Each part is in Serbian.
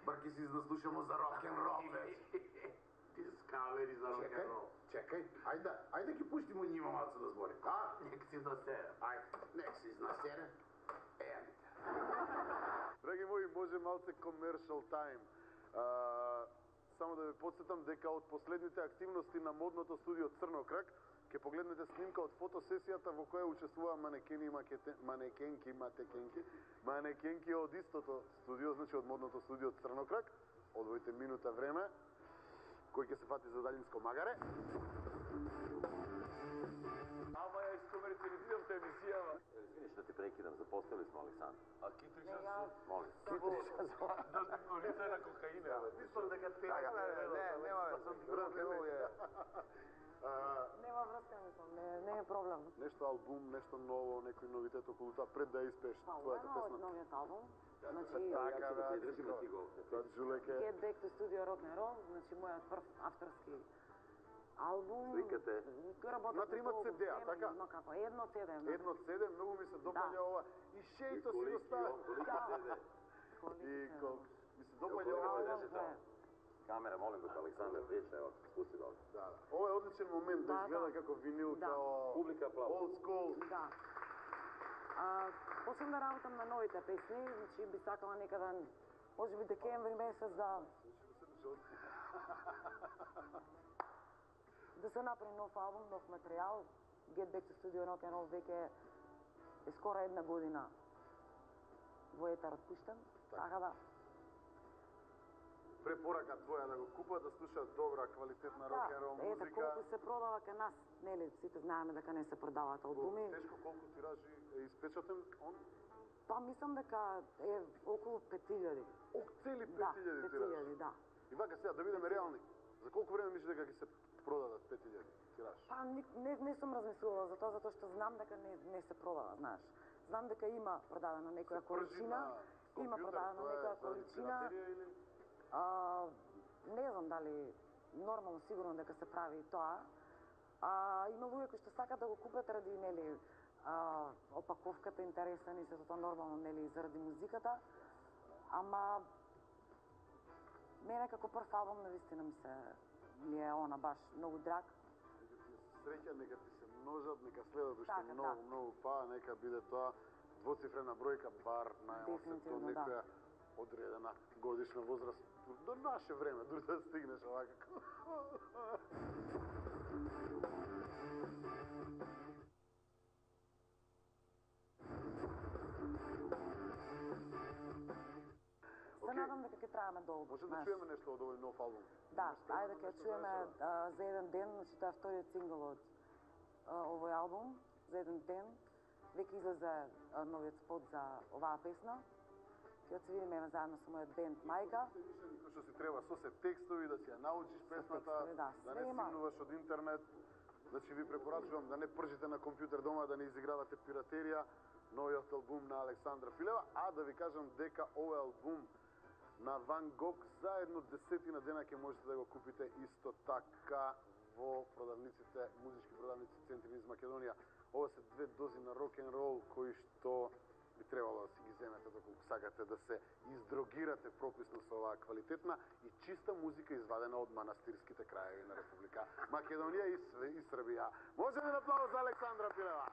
Брки си да слушамо за рок-н-рол, Discovery за рок-н-рол. Чекай, ајде ги пуштимо нима малце да збори. Нека си изнасере. Ајде, нека си изнасере. Драги мои, може малце commercial time. Само да ви подсетам дека од последните активности на модното студио Црно крак ќе погледнете снимка од фотосесијата во која учествува манекенки од истото студио, значи од модното студио Црно крак. Одвојте минута време, кој ќе се фати за далинско магаре. Ама ја искомерциализирам емисијава. Извини, што ти прекидам, запостали смо Александр. А Китриша за... Моли. Китриша за... Да лице на кокаина. Мислам дека те... Нема врска, мислам, не е проблем. Нешто албум, нешто ново, некој новитет околу тоа, пред да испееш твојата Па, песна. од новиот албум. Значи, Така, да придржиме ти го. Тоа Жулеке. Get Back to Studio Rock and Roll, значи мојот прв авторски албум. Сликате. На 3 CD-а, така? Но како, 1 1 многу ми се допаѓа ова. И шејто си го стави. И колку ми се допаѓа ова. Камера, молим го, Александр, прича, ево, спусти долу. Да. Ова е одличен момент да изгледа како винил, као... Публика аплауз. Old school. Да. Почнам да работам на новите песни, значи би сакала некаде, може би декември месец да се направи нов албум, нов материјал. Get Back to Studio Rock and Roll веќе е скоро 1 година во етер отпуштен, така да. Препорака твоја да го купат, да слушаат добра, квалитетна рок-н-рол музика. Ето колку се продава кај нас, нели, сите знаеме дека не се продаваат албуми. Тешко колку тиражи е испечатен он? Па мислам дека е околу 5000. Цели 5000 да, тираж? 5000, да. И вака сега, да бидеме реални, за колку време мислиш дека ќе се продадат 5000 тираж? Па не сум размислувала за тоа, затоа што знам дека не се продава, знаеш. Знам дека има продадена некоја количина, има продадена некоја количина. Не знам дали нормално сигурно дека се прави и тоа. Има луѓе кои што сакаат да го купат ради нели опаковката интересен и се тоа нормално нели заради музиката. Ама мене како прв албум навистина ми е она баш многу драг. Среќа, нека ти се множат, нека следат уште Така, многу па, нека биде тоа двоцифрена бројка, бар најмалку до некоја одредена годишна возраст, до наше време, дури да стигнеш овака. Се надам дека ќе траеме долго. Може да чуеме нешто од овој нов албум? Да, ајде ќе чуеме за еден ден, значи тоа е вториот сингл од овој албум, за еден ден. Веќе излезе новиот спот за оваа песна. Ќе се видиме заедно со мојот бенд Мајка. Кој што си треба со се текстови, да си ја научиш песната, да не симнуваш од интернет. Значи ви препорачувам да не пржите на компјутер дома, да не изигравате пиратерија. Новиот албум на Александра Пилева, а да ви кажам дека овој албум на Ван Гог заедно 10 дена ќе можете да го купите исто така во продавниците, музички продавници центри низ Македонија. Ова се 2 дози на рок-н-рол кои што би требало да си ги земете доколку сакате да се издрогирате прописно со оваа квалитетна и чиста музика извадена од манастирските краеви на Република Македонија и Србија. Може ли аплауз за Александра Пилева?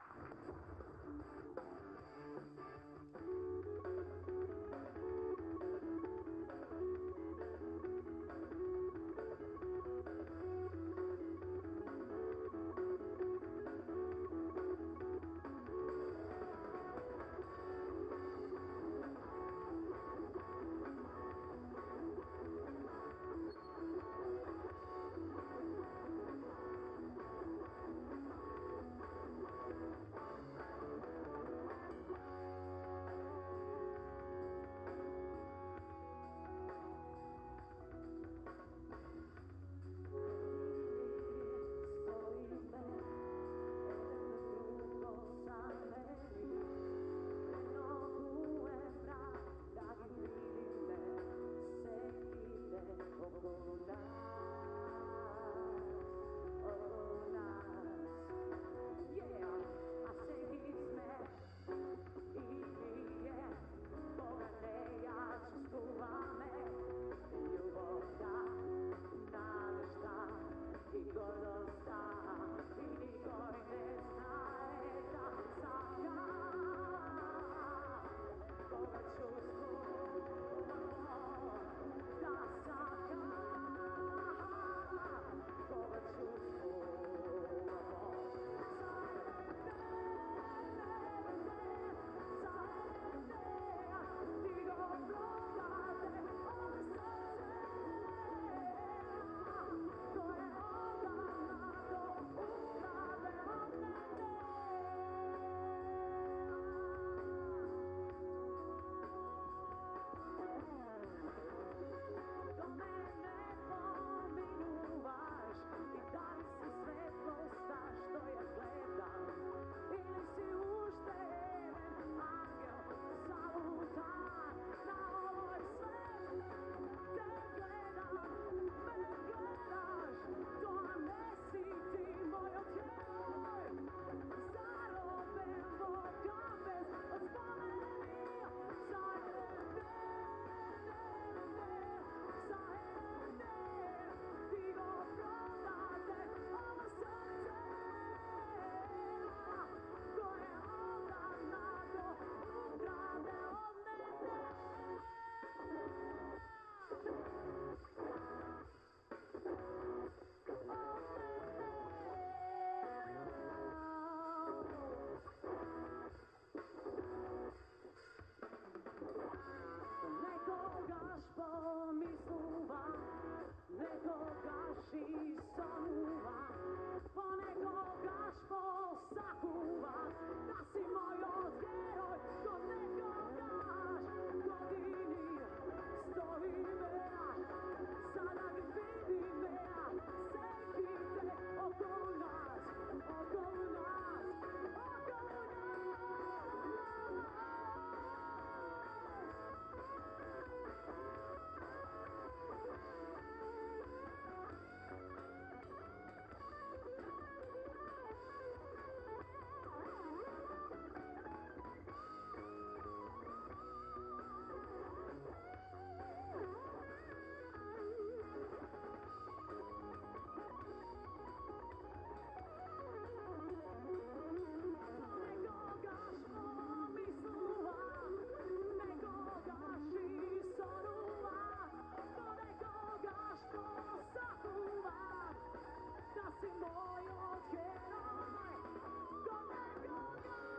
Čuvame pomisluva, nekogaš isonuva, ponekogaš posakuva, da si moj odheroj, ko nekogaš godini stoji mea, sada vidi mea, sekite oko nas, oko nas, oko nas. Nekogaš pomisluva, nekogaš isonuva, ponekogaš posakuva, da si moj odheroj, ko nekogaš, ko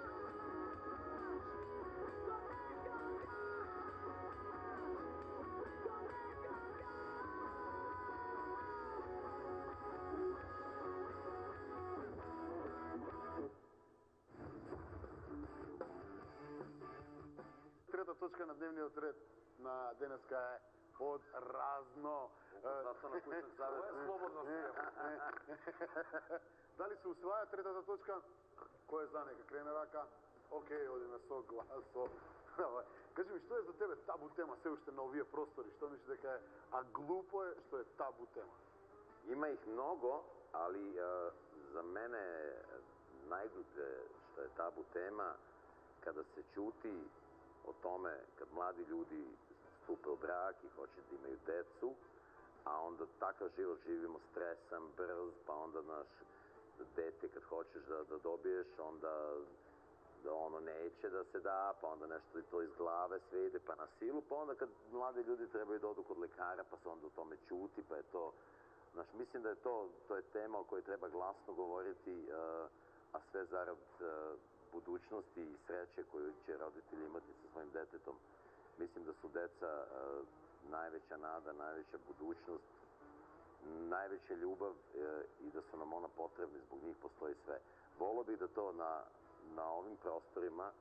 Трета точка на дневниот ред на денеска е од разно. Zato na kućnog savjeta. Ovo je slobodno Дали се усваја третата точка? Кој е за нека крене рака? Океј, одиме со гласо. Кажи ми, што е за тебе табу тема се уште на овие простори? Што мислиш дека е? А глупо е што е табу тема. Ima ih mnogo, ali za mene najgluplje što je tabu tema kada se ćuti o tome kad mladi ljudi stupe u brak i hoće da imaju decu, a onda takav život živimo stresan, brz, pa onda naš dete kad hoćeš da dobiješ, onda da ono neće da se da, pa onda nešto i to iz glave sve ide, pa na silu, pa onda kad mladi ljudi trebaju da odu kod lekara, pa se onda o tome ćuti, pa je to... Znaš, mislim da je to je tema o kojoj treba glasno govoriti, a sve zarad budućnosti i sreće koju će roditelji imati sa svojim detetom. Mislim da su deca najveća nada, najveća budućnost, najveća ljubav i da su nam ona potrebni, zbog njih postoji sve. Volio bih da to na ovim prostorima,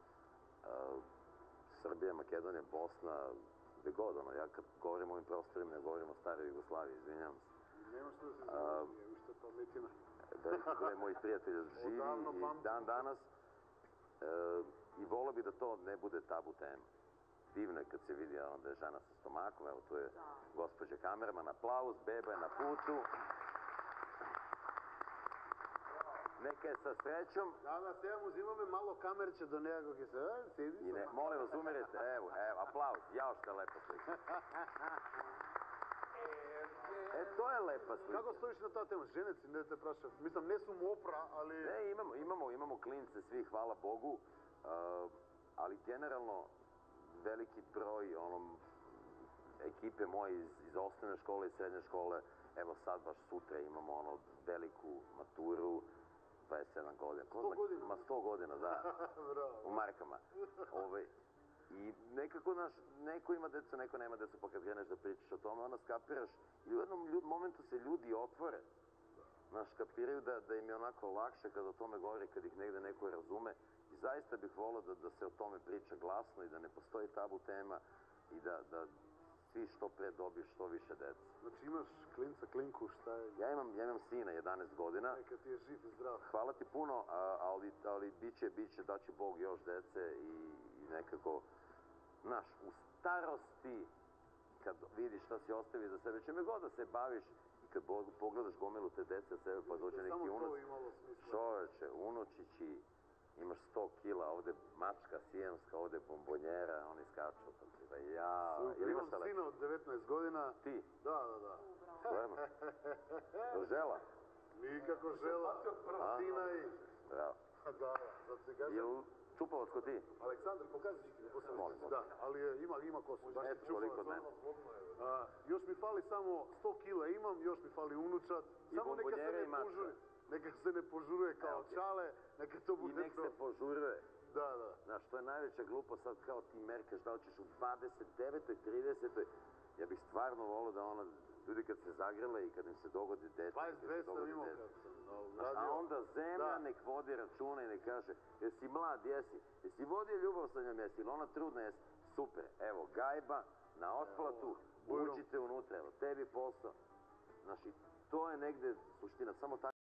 Srbija, Makedonija, Bosna, gde god, ono, ja kad govorim o ovim prostorima, ne govorim o staroj Jugoslaviji, izvinjavam se. Нема што да се знае, уште паметина. Veliki broj mojih prijatelja živi Odavno i pamtim. dan danas i volio bi da to ne bude tabu tema. Divno je kad se vidi da je žena sa stomakom, evo tu je gospođa kamerman, aplauz, beba je na putu. Neka je sa srećom. Да, сега му взимаме мало камерче до неа кога ќе се седи. I ne, molim vas, umirite, evo, aplauz, jao što je lepa slika. To je lepa slika. Како стоиш на таа тема? Женеци, не те прашав. Мислам, не сум опра, али... Ne, imamo klince svi, hvala Bogu, ali generalno veliki broj ekipe moje iz osnovne škole i srednje škole, evo sad baš sutra imamo veliku maturu, 27 godina. 100 godina? Ma 100 godina, da. Bravo. U markama. I nekako, neko ima decu, neko nema decu, pa kad kreneš da pričaš o tome, onda skapiraš i u jednom momentu se ljudi otvore. Znaš, kapiraju da im je onako lakše kada o tome govori, kad ih negde neko razume. I zaista bih volio da se o tome priča glasno i da ne postoji tabu tema i da svi što pre dobiju što više deca. Znači imaš klinca, klinku, šta je? Ja imam sina, 11 godina. Neka ti je živ i zdrav. Hvala ti puno, ali biće, daće Bog još dece i nekako, znaš, u starosti, kad vidiš šta si ostavi za sebe, čime god da se baviš i kad pogledaš gomilu te dece za sebe, pa dođe neki unuc. Samo to imalo smisla. Čoveče, unučići, imaš 100 kila, ovde mačka sijemska, ovde bombonjera, oni skaču, pa ja... Imam sina od 19 godina. Ti? Da. Stvarno? Žela? Nikako žela. Sina i... Bravo. Da, sad se kaže. Jel čupavac ko ti? Aleksandar, pokaži ti posle. Molim. Da, ali ima kosu. Baš Eto, ti toliko od čupavac. mene. Još mi fali samo 100 kila imam, još mi fali unučad. I Samo neka se bombonjere ne i mačka. požuri. Neka se ne požuruje kao čale, neka to I bude nek to. se požuruje. Da. Znaš, to je najveća glupost sad kao ti merkaš da li ćeš u 29. 30. Ja bih stvarno volio da ona, ljudi kad se zagrle i kad im se dogodi dete, 22 sam imao kad sam radio. a onda zemlja Da. nek vodi računa i nek kaže, jesi mlad, jesi vodio ljubav sa njom, jesi, ili ona trudna, jesi, super, evo, gajba, na otplatu, Bujrom. uđite unutra, evo, tebi posao. Znači, to je negde suština, samo tako